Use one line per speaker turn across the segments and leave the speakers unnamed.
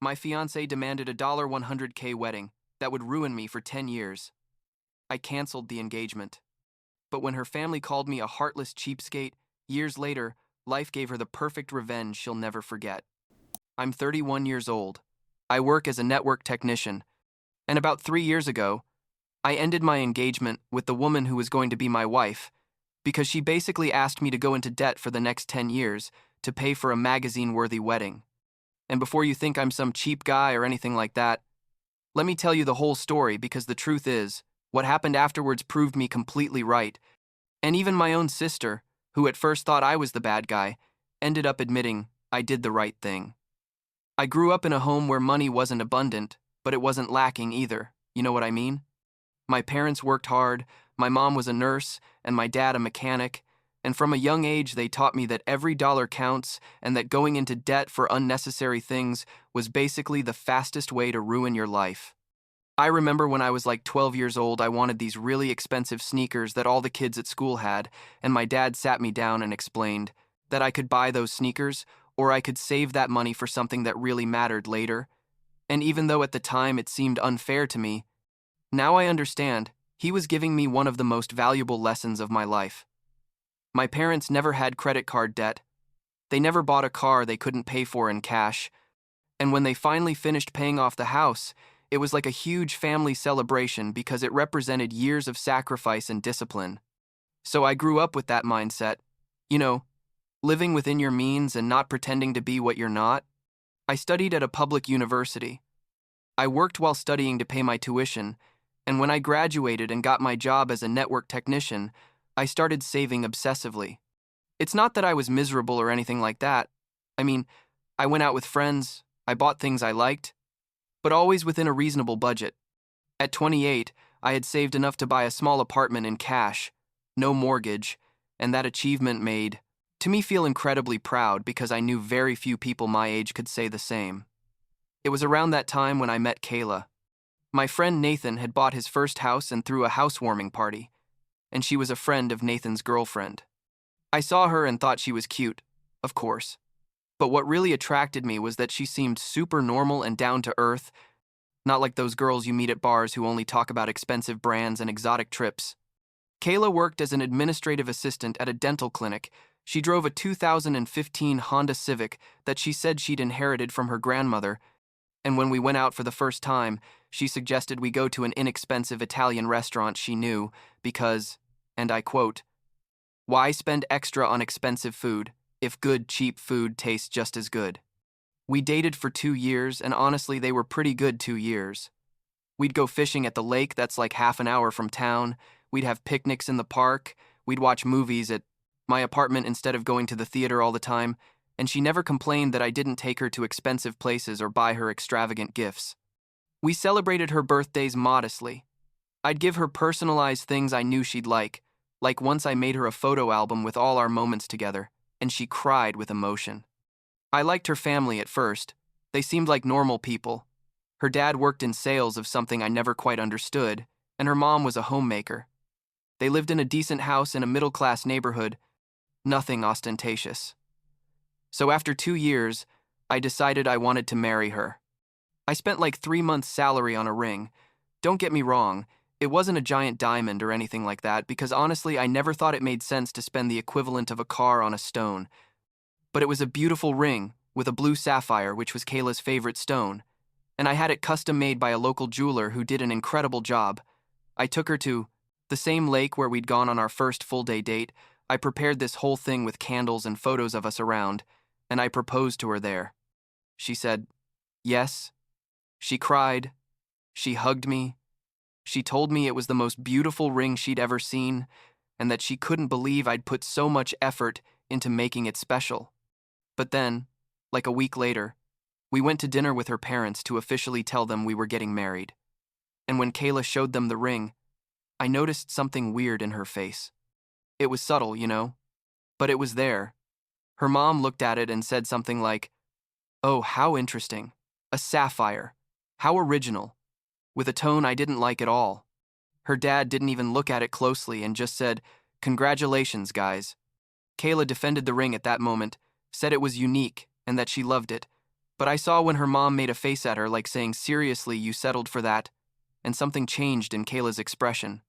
My fiancé demanded a $100K wedding that would ruin me for 10 years. I canceled the engagement. But when her family called me a heartless cheapskate, years later, life gave her the perfect revenge she'll never forget. I'm 31 years old. I work as a network technician, and about 3 years ago, I ended my engagement with the woman who was going to be my wife because she basically asked me to go into debt for the next 10 years to pay for a magazine-worthy wedding. And before you think I'm some cheap guy or anything like that, let me tell you the whole story because the truth is, what happened afterwards proved me completely right. And even my own sister, who at first thought I was the bad guy, ended up admitting I did the right thing. I grew up in a home where money wasn't abundant, but it wasn't lacking either. You know what I mean? My parents worked hard, my mom was a nurse, and my dad a mechanic, and from a young age they taught me that every dollar counts and that going into debt for unnecessary things was basically the fastest way to ruin your life. I remember when I was like 12 years old, I wanted these really expensive sneakers that all the kids at school had, and my dad sat me down and explained that I could buy those sneakers or I could save that money for something that really mattered later. And even though at the time it seemed unfair to me, now I understand he was giving me one of the most valuable lessons of my life. My parents never had credit card debt. They never bought a car they couldn't pay for in cash. And when they finally finished paying off the house, it was like a huge family celebration because it represented years of sacrifice and discipline. So I grew up with that mindset. You know, living within your means and not pretending to be what you're not. I studied at a public university. I worked while studying to pay my tuition, and when I graduated and got my job as a network technician, I started saving obsessively. It's not that I was miserable or anything like that. I mean, I went out with friends, I bought things I liked, but always within a reasonable budget. At 28, I had saved enough to buy a small apartment in cash, no mortgage, and that achievement made to me feel incredibly proud because I knew very few people my age could say the same. It was around that time when I met Kayla. My friend Nathan had bought his first house and threw a housewarming party, and she was a friend of Nathan's girlfriend. I saw her and thought she was cute, of course. But what really attracted me was that she seemed super normal and down to earth, not like those girls you meet at bars who only talk about expensive brands and exotic trips. Kayla worked as an administrative assistant at a dental clinic. She drove a 2015 Honda Civic that she said she'd inherited from her grandmother, and when we went out for the first time, she suggested we go to an inexpensive Italian restaurant she knew because, and I quote, "Why spend extra on expensive food if good, cheap food tastes just as good?" We dated for 2 years, and honestly, they were pretty good 2 years. We'd go fishing at the lake that's like half an hour from town, we'd have picnics in the park, we'd watch movies at my apartment instead of going to the theater all the time, and she never complained that I didn't take her to expensive places or buy her extravagant gifts. We celebrated her birthdays modestly. I'd give her personalized things I knew she'd like once I made her a photo album with all our moments together, and she cried with emotion. I liked her family at first. They seemed like normal people. Her dad worked in sales of something I never quite understood, and her mom was a homemaker. They lived in a decent house in a middle-class neighborhood, nothing ostentatious. So after 2 years, I decided I wanted to marry her. I spent like 3 months' salary on a ring. Don't get me wrong, it wasn't a giant diamond or anything like that because honestly I never thought it made sense to spend the equivalent of a car on a stone. But it was a beautiful ring with a blue sapphire, which was Kayla's favorite stone, and I had it custom made by a local jeweler who did an incredible job. I took her to the same lake where we'd gone on our first full-day date. I prepared this whole thing with candles and photos of us around, and I proposed to her there. She said, yes. She cried. She hugged me. She told me it was the most beautiful ring she'd ever seen, and that she couldn't believe I'd put so much effort into making it special. But then, like a week later, we went to dinner with her parents to officially tell them we were getting married. And when Kayla showed them the ring, I noticed something weird in her face. It was subtle, you know, but it was there. Her mom looked at it and said something like, "Oh, how interesting. A sapphire. How original," with a tone I didn't like at all. Her dad didn't even look at it closely and just said, "Congratulations, guys." Kayla defended the ring at that moment, said it was unique and that she loved it, But I saw when her mom made a face at her like saying, "Seriously, you settled for that?" And something changed in Kayla's expression.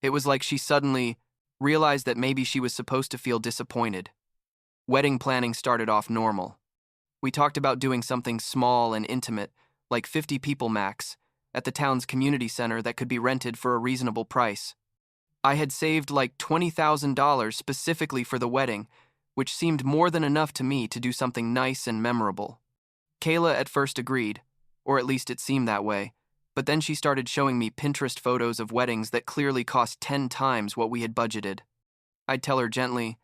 It was like she suddenly realized that maybe she was supposed to feel disappointed. Wedding planning started off normal. We talked about doing something small and intimate, like 50 people max, at the town's community center that could be rented for a reasonable price. I had saved like $20,000 specifically for the wedding, which seemed more than enough to me to do something nice and memorable. Kayla at first agreed, or at least it seemed that way, but then she started showing me Pinterest photos of weddings that clearly cost 10 times what we had budgeted. I'd tell her gently,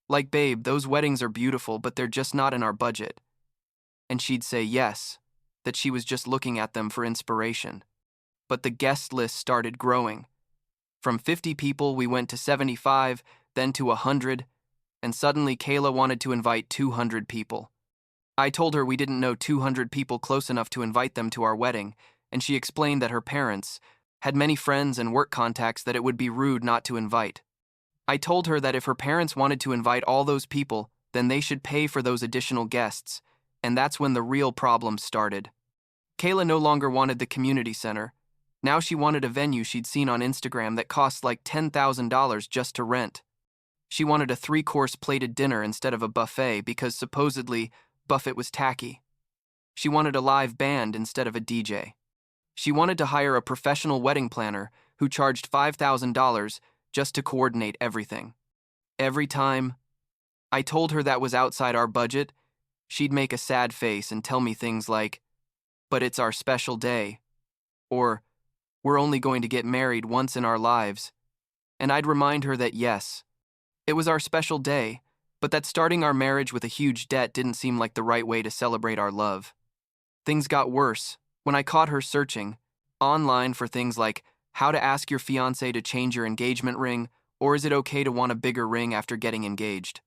like, "Babe, those weddings are beautiful, but they're just not in our budget." And she'd say yes, that she was just looking at them for inspiration. But the guest list started growing. From 50 people, we went to 75, then to 100, and suddenly Kayla wanted to invite 200 people. I told her we didn't know 200 people close enough to invite them to our wedding, and she explained that her parents had many friends and work contacts that it would be rude not to invite. I told her that if her parents wanted to invite all those people, then they should pay for those additional guests, and that's when the real problems started. Kayla no longer wanted the community center. Now she wanted a venue she'd seen on Instagram that cost like $10,000 just to rent. She wanted a 3-course plated dinner instead of a buffet because supposedly buffet was tacky. She wanted a live band instead of a DJ. She wanted to hire a professional wedding planner who charged $5,000 just to coordinate everything. Every time I told her that was outside our budget, she'd make a sad face and tell me things like, "But it's our special day," or "We're only going to get married once in our lives." And I'd remind her that yes, it was our special day, but that starting our marriage with a huge debt didn't seem like the right way to celebrate our love. Things got worse when I caught her searching online for things like how to ask your fiancé to change your engagement ring, or is it okay to want a bigger ring after getting engaged.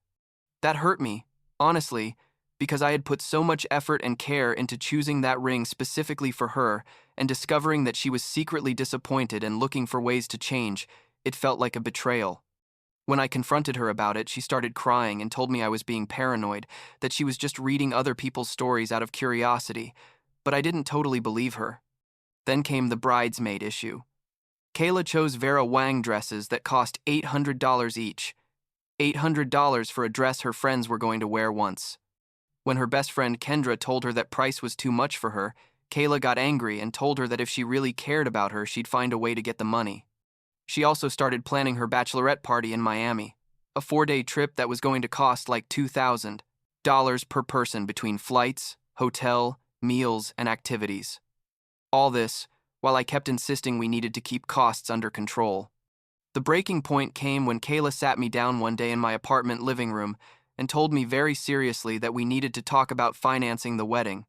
That hurt me, honestly, because I had put so much effort and care into choosing that ring specifically for her, and discovering that she was secretly disappointed and looking for ways to change, it felt like a betrayal. When I confronted her about it, she started crying and told me I was being paranoid, that she was just reading other people's stories out of curiosity, but I didn't totally believe her. Then came the bridesmaid issue. Kayla chose Vera Wang dresses that cost $800 each. $800 for a dress her friends were going to wear once. When her best friend Kendra told her that price was too much for her, Kayla got angry and told her that if she really cared about her, she'd find a way to get the money. She also started planning her bachelorette party in Miami, a 4-day trip that was going to cost like $2,000 per person between flights, hotel, meals, and activities. All this, while I kept insisting we needed to keep costs under control. The breaking point came when Kayla sat me down one day in my apartment living room and told me very seriously that we needed to talk about financing the wedding.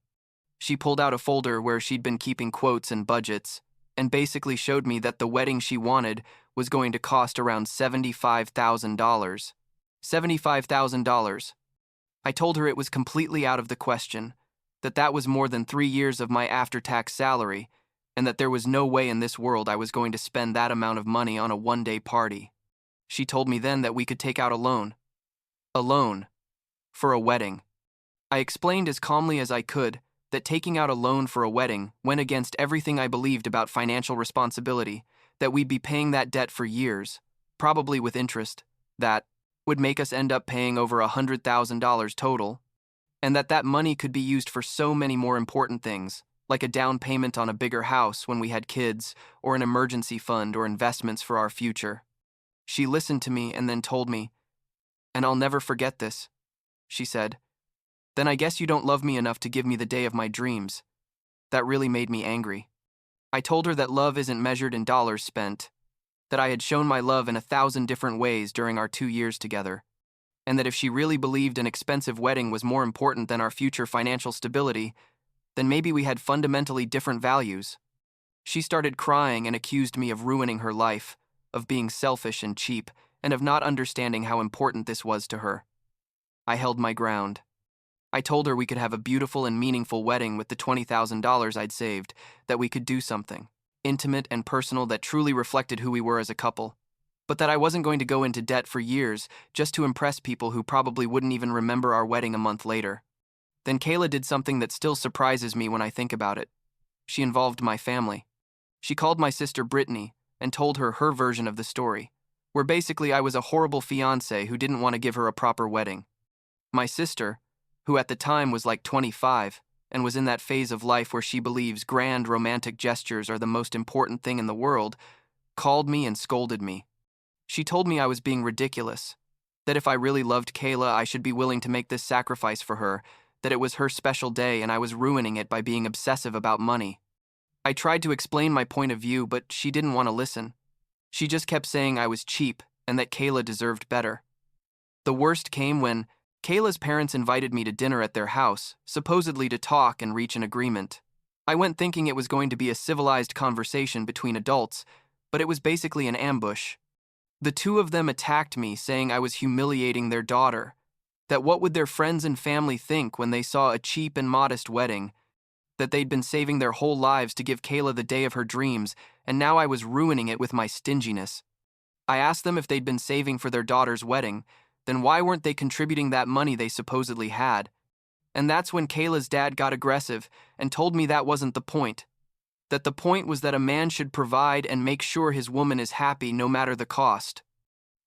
She pulled out a folder where she'd been keeping quotes and budgets, and basically showed me that the wedding she wanted was going to cost around $75,000. $75,000. I told her it was completely out of the question, that that was more than 3 years of my after-tax salary, and that there was no way in this world I was going to spend that amount of money on a 1-day party. She told me then that we could take out a loan. A loan. For a wedding. I explained as calmly as I could that taking out a loan for a wedding went against everything I believed about financial responsibility, that we'd be paying that debt for years, probably with interest, that would make us end up paying over $100,000 total, and that money could be used for so many more important things, like a down payment on a bigger house when we had kids, or an emergency fund or investments for our future. She listened to me and then told me, "And I'll never forget this," she said. "Then I guess you don't love me enough to give me the day of my dreams." That really made me angry. I told her that love isn't measured in dollars spent, that I had shown my love in 1,000 different ways during our 2 years together, and that if she really believed an expensive wedding was more important than our future financial stability, then maybe we had fundamentally different values. She started crying and accused me of ruining her life, of being selfish and cheap, and of not understanding how important this was to her. I held my ground. I told her we could have a beautiful and meaningful wedding with the $20,000 I'd saved, that we could do something intimate and personal that truly reflected who we were as a couple, but that I wasn't going to go into debt for years just to impress people who probably wouldn't even remember our wedding a month later. Then Kayla did something that still surprises me when I think about it. She involved my family. She called my sister Brittany and told her version of the story, where basically I was a horrible fiancé who didn't want to give her a proper wedding. My sister, who at the time was like 25 and was in that phase of life where she believes grand romantic gestures are the most important thing in the world, called me and scolded me. She told me I was being ridiculous, that if I really loved Kayla, I should be willing to make this sacrifice for her, that it was her special day and I was ruining it by being obsessive about money. I tried to explain my point of view, but she didn't want to listen. She just kept saying I was cheap and that Kayla deserved better. The worst came when Kayla's parents invited me to dinner at their house, supposedly to talk and reach an agreement. I went thinking it was going to be a civilized conversation between adults, but it was basically an ambush. The two of them attacked me, saying I was humiliating their daughter, that what would their friends and family think when they saw a cheap and modest wedding, that they'd been saving their whole lives to give Kayla the day of her dreams, and now I was ruining it with my stinginess. I asked them if they'd been saving for their daughter's wedding, then why weren't they contributing that money they supposedly had? And that's when Kayla's dad got aggressive and told me that wasn't the point. That the point was that a man should provide and make sure his woman is happy no matter the cost.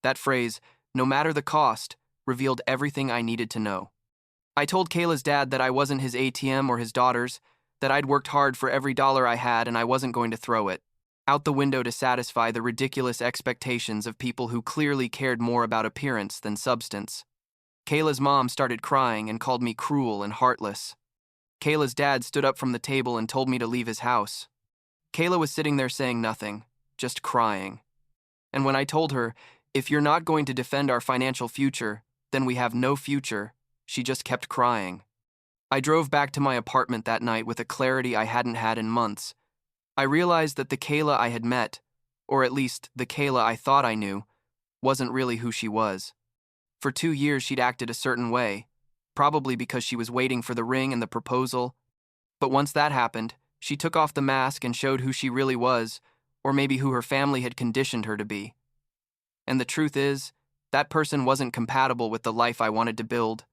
That phrase, no matter the cost, revealed everything I needed to know. I told Kayla's dad that I wasn't his ATM or his daughter's, that I'd worked hard for every dollar I had and I wasn't going to throw it out the window to satisfy the ridiculous expectations of people who clearly cared more about appearance than substance. Kayla's mom started crying and called me cruel and heartless. Kayla's dad stood up from the table and told me to leave his house. Kayla was sitting there saying nothing, just crying. And when I told her, if you're not going to defend our financial future, then we have no future, she just kept crying. I drove back to my apartment that night with a clarity I hadn't had in months. I realized that the Kayla I had met, or at least the Kayla I thought I knew, wasn't really who she was. For 2 years she'd acted a certain way, probably because she was waiting for the ring and the proposal. But once that happened, she took off the mask and showed who she really was, or maybe who her family had conditioned her to be. And the truth is, that person wasn't compatible with the life I wanted to build.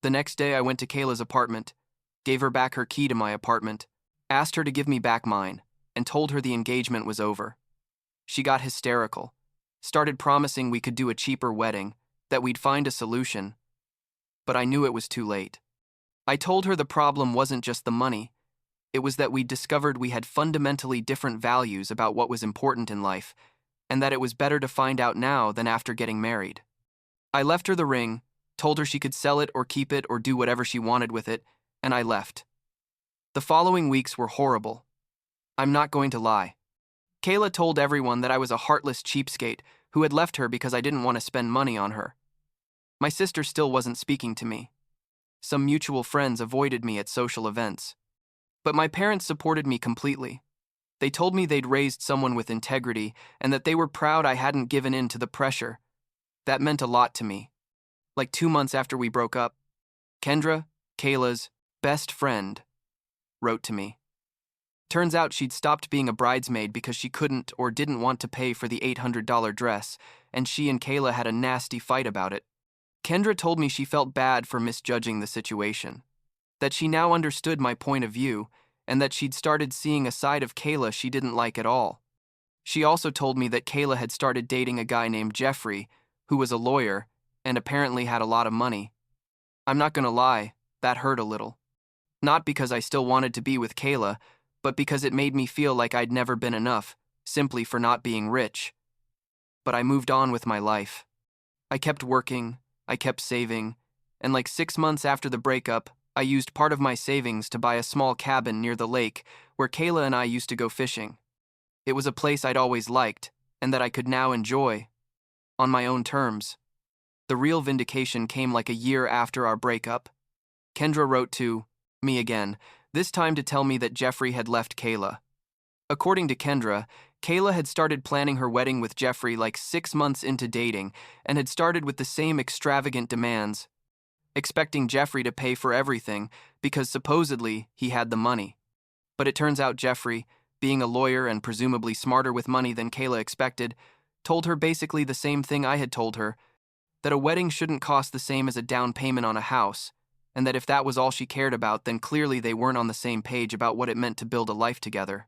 The next day I went to Kayla's apartment, gave her back her key to my apartment, asked her to give me back mine, and told her the engagement was over. She got hysterical, started promising we could do a cheaper wedding, that we'd find a solution. But I knew it was too late. I told her the problem wasn't just the money, it was that we'd discovered we had fundamentally different values about what was important in life, and that it was better to find out now than after getting married. I left her the ring, told her she could sell it or keep it or do whatever she wanted with it, and I left. The following weeks were horrible. I'm not going to lie. Kayla told everyone that I was a heartless cheapskate who had left her because I didn't want to spend money on her. My sister still wasn't speaking to me. Some mutual friends avoided me at social events. But my parents supported me completely. They told me they'd raised someone with integrity and that they were proud I hadn't given in to the pressure. That meant a lot to me. Like 2 months after we broke up, Kendra, Kayla's best friend, wrote to me. Turns out she'd stopped being a bridesmaid because she couldn't or didn't want to pay for the $800 dress, and she and Kayla had a nasty fight about it. Kendra told me she felt bad for misjudging the situation, that she now understood my point of view, and that she'd started seeing a side of Kayla she didn't like at all. She also told me that Kayla had started dating a guy named Jeffrey, who was a lawyer, and apparently had a lot of money. I'm not gonna lie, that hurt a little. Not because I still wanted to be with Kayla, but because it made me feel like I'd never been enough, simply for not being rich. But I moved on with my life. I kept working, I kept saving, and like 6 months after the breakup, I used part of my savings to buy a small cabin near the lake where Kayla and I used to go fishing. It was a place I'd always liked, and that I could now enjoy, on my own terms. The real vindication came like a year after our breakup. Kendra wrote to me again, this time to tell me that Jeffrey had left Kayla. According to Kendra, Kayla had started planning her wedding with Jeffrey like 6 months into dating and had started with the same extravagant demands, expecting Jeffrey to pay for everything because supposedly he had the money. But it turns out Jeffrey, being a lawyer and presumably smarter with money than Kayla expected, told her basically the same thing I had told her, that a wedding shouldn't cost the same as a down payment on a house, and that if that was all she cared about, then clearly they weren't on the same page about what it meant to build a life together.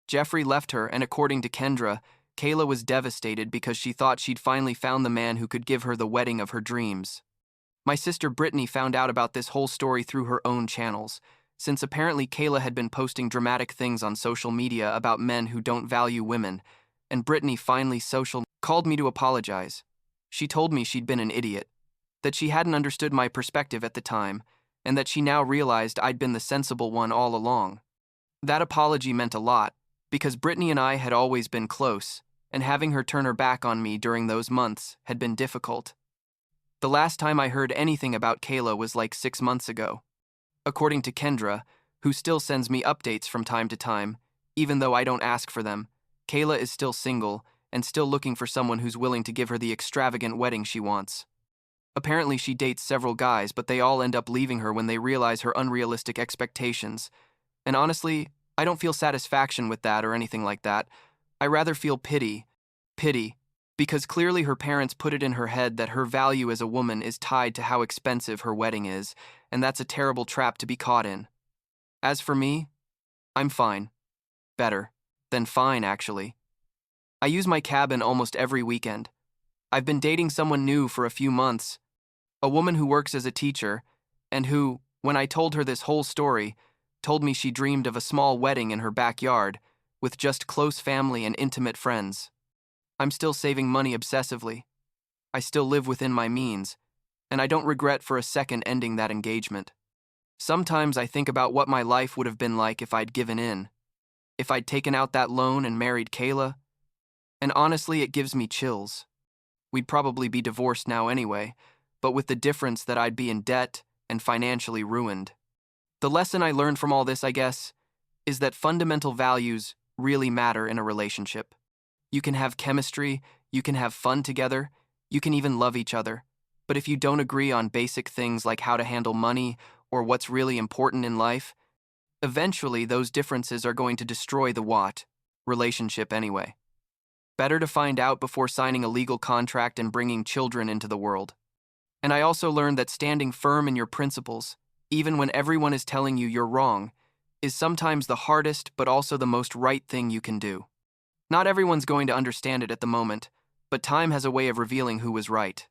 Jeffrey left her, and according to Kendra, Kayla was devastated because she thought she'd finally found the man who could give her the wedding of her dreams. My sister Brittany found out about this whole story through her own channels, since apparently Kayla had been posting dramatic things on social media about men who don't value women, and Brittany finally called me to apologize. She told me she'd been an idiot, that she hadn't understood my perspective at the time, and that she now realized I'd been the sensible one all along. That apology meant a lot, because Brittany and I had always been close, and having her turn her back on me during those months had been difficult. The last time I heard anything about Kayla was like 6 months ago. According to Kendra, who still sends me updates from time to time, even though I don't ask for them, Kayla is still single and still looking for someone who's willing to give her the extravagant wedding she wants. Apparently she dates several guys, but they all end up leaving her when they realize her unrealistic expectations. And honestly, I don't feel satisfaction with that or anything like that. I rather feel pity, because clearly her parents put it in her head that her value as a woman is tied to how expensive her wedding is, and that's a terrible trap to be caught in. As for me, I'm fine. Better than fine, actually. I use my cabin almost every weekend. I've been dating someone new for a few months, a woman who works as a teacher, and who, when I told her this whole story, told me she dreamed of a small wedding in her backyard, with just close family and intimate friends. I'm still saving money obsessively. I still live within my means, and I don't regret for a second ending that engagement. Sometimes I think about what my life would have been like if I'd given in, if I'd taken out that loan and married Kayla, and honestly, it gives me chills. We'd probably be divorced now anyway, but with the difference that I'd be in debt and financially ruined. The lesson I learned from all this, I guess, is that fundamental values really matter in a relationship. You can have chemistry, you can have fun together, you can even love each other, but if you don't agree on basic things like how to handle money or what's really important in life, eventually those differences are going to destroy the relationship anyway. Better to find out before signing a legal contract and bringing children into the world. And I also learned that standing firm in your principles, even when everyone is telling you you're wrong, is sometimes the hardest but also the most right thing you can do. Not everyone's going to understand it at the moment, but time has a way of revealing who was right.